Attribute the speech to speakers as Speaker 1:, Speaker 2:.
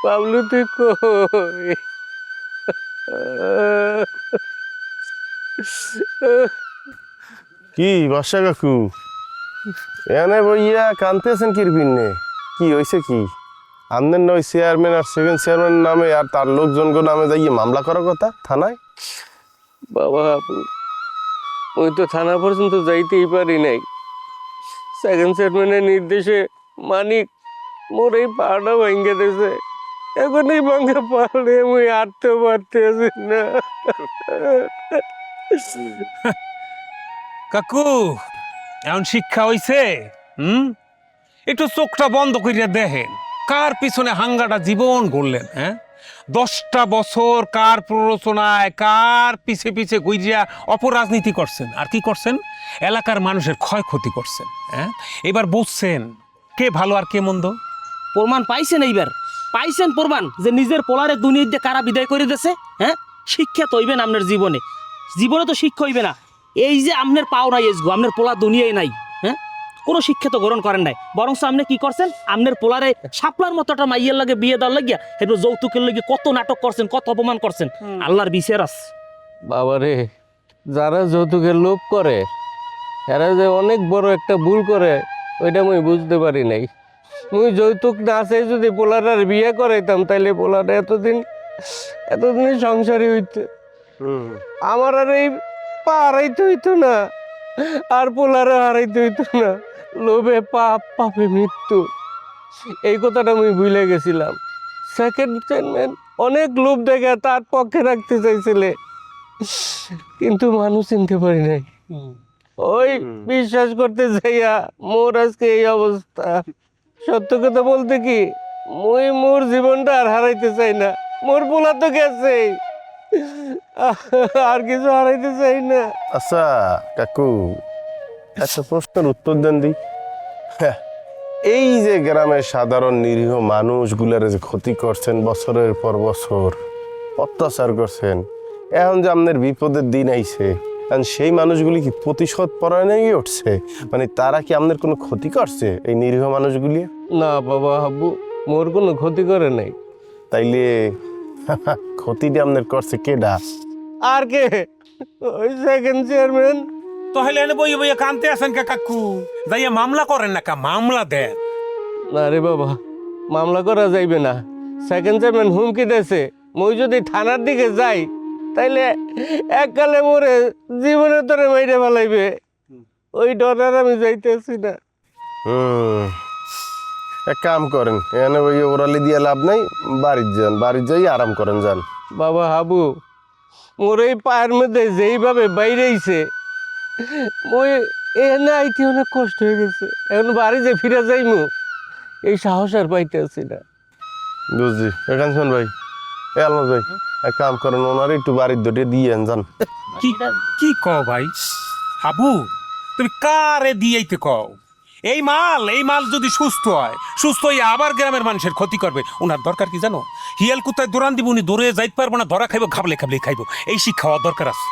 Speaker 1: বাবলু তুই কই?
Speaker 2: কি বর্ষা কাকু এনে বইয়া কানতেছেন কিরবিনে? কি হয়েছে কি? আমদের নয় চেয়ারম্যান আর সেকেন্ড চেয়ারম্যান নামে আর তার লোকজনকে নামে যাইয়ে মামলা করার কথা থানায়?
Speaker 1: বাবা আপু, ওই তো থানা পর্যন্ত যাইতেই পারি নাই। সেকেন্ড চেয়ারম্যানের নির্দেশে মানিক মোর এই পাটা ভেঙে দিয়েছে। এখন এই ভাঙা পালে আমি হাঁটতে পারতেছি না।
Speaker 3: কাকু এখন শিক্ষা হইছে। একটু চোখটা বন্ধ করিয়া দেখেন কার পিছনে হাঙ্গাটা জীবন গড়লেন। 10টা বছর কার প্ররোচনায় কার পিছে পিছে গুইজিয়া অপরাজনীতি করছেন আর কি করছেন, এলাকার মানুষের ক্ষয়ক্ষতি করছেন। এবার বুঝছেন কে ভালো আর কে মন্দ।
Speaker 4: প্রমাণ পাইছেন, এইবার পাইছেন প্রমাণ যে নিজের পোলারে দুনিয়া দিয়ে কারা বিদায় করে দিয়েছে। শিক্ষা তো হইবে না আপনার জীবনে, জীবনে তো শিক্ষা হইবে না। এই যে আপনার পাও নাই এসগো, আপনার পোলা দুনিয়ায় নাই, কোনো শিক্ষা তো গ্রহণ করেন নাই। বরং আপনি কি করছেন, আপনার পোলারে সাপলার মতো একটা মাইয়ের লাগে বিয়ে দেওয়ার লাগিয়া এরপর যৌতুকের লাগে কত নাটক করছেন, কত অপমান করছেন। আল্লাহর বিচার আছে।
Speaker 1: বাবারে, যারা যৌতুকের লোভ করে এরা যে অনেক বড় একটা ভুল করে ওইটা মুই বুঝতে পারি নাই। মুই যৌতুক না চাই যদি পোলারার বিয়ে করাইতাম তাইলে পোলারা এতদিন সংসারী হইতো। আমার আর এই পা হারাইতে হইতো না, আর পোলারা হারাইতে হইতো না। লোভে পাপ, পাপে মৃত্যু, এই কথাটা মুই ভুলে গেছিলাম। সেকেন্ড চেয়ারম্যান অনেক লোভ দেখে তার পক্ষে রাখতে চাইছিলে, কিন্তু মানুষ চিনতে পারি নাই। ওই বিশ্বাস করতে যাইয়া মোর আজকে এই অবস্থা। সত্য কথা বলতে কি, মুই মোর জীবনটা আর হারাইতে চাই না। মোর পোলা তো গেছে, আর কিছু হারাইতে চাই না।
Speaker 2: আচ্ছা কাকু, একটা প্রশ্নের উত্তর দেন দি। এই যে গ্রামের সাধারণ নিরীহ মানুষগুলার যে ক্ষতি করছেন, বছরের পর বছর অত্যাচার করছেন, এখন যে আপনার বিপদের দিন আইছে, কারণ সেই মানুষগুলি কি প্রতিশোধ পরায়ণে উঠছে? মানে তারা কি আপনার কোনো ক্ষতি করছে এই নিরীহ মানুষগুলি?
Speaker 1: না বাবা হাবু, মোর কোনো ক্ষতি করে নাই।
Speaker 2: তাইলে ক্ষতিটা আপনার করছে কেডা?
Speaker 1: আর কে? ওই সেকেন্ড চেয়ারম্যান।
Speaker 3: তাহলে এনে বইয়ে বইয়ে কানতে আসেন কে কাকু? যাইয়া মামলা করেন না, মামলা দেন।
Speaker 1: না রে বাবা, মামলা করা যাইবে না। সেকেন্ড চেয়ারম্যান হুমকি দিয়েছে, মই যদি থানার দিকে যাই তাইলে এককালে মোরে জীবনে তোরে মাইরে ফেলাইবে। ওই ডরার আমি যাইতেছি না।
Speaker 2: এক কাম করেন, এখানে ওই ওরালি দিয়ে লাভ নাই, বাড়ির যান, বাড়ির যাই আরাম করেন যান।
Speaker 1: বাবা হাবু, মোর এই পায়ের মধ্যে যেইভাবে বাইরেছে, মই এখানে আইতে অনেক কষ্ট হয়ে গেছে। এখন বাড়ি যে ফিরে যাইমু এই সাহস আর পাইতেছি না।
Speaker 2: বুঝছি। এখান শোন ভাই, এ আলম ভাই, এক কাম করেন, ওনার একটু বাড়ির দুটি দিয়ে যান।
Speaker 3: কি কি কও ভাই? হাবু তুমি কারে দিয়েইতে কও? এই মাল যদি সুস্থ হয়, সুস্থ হয়ে আবার গ্রামের মানুষের ক্ষতি করবে, ওনার দরকার কি জানো? হিয়াল কুত্তায় দৌড়ান দিব, উনি দৌড়ে যাইতে পারবো না, ধরা খাইবো, খাবলে খাবলে খাইবো। এই শিক্ষা হওয়ার দরকার আছে।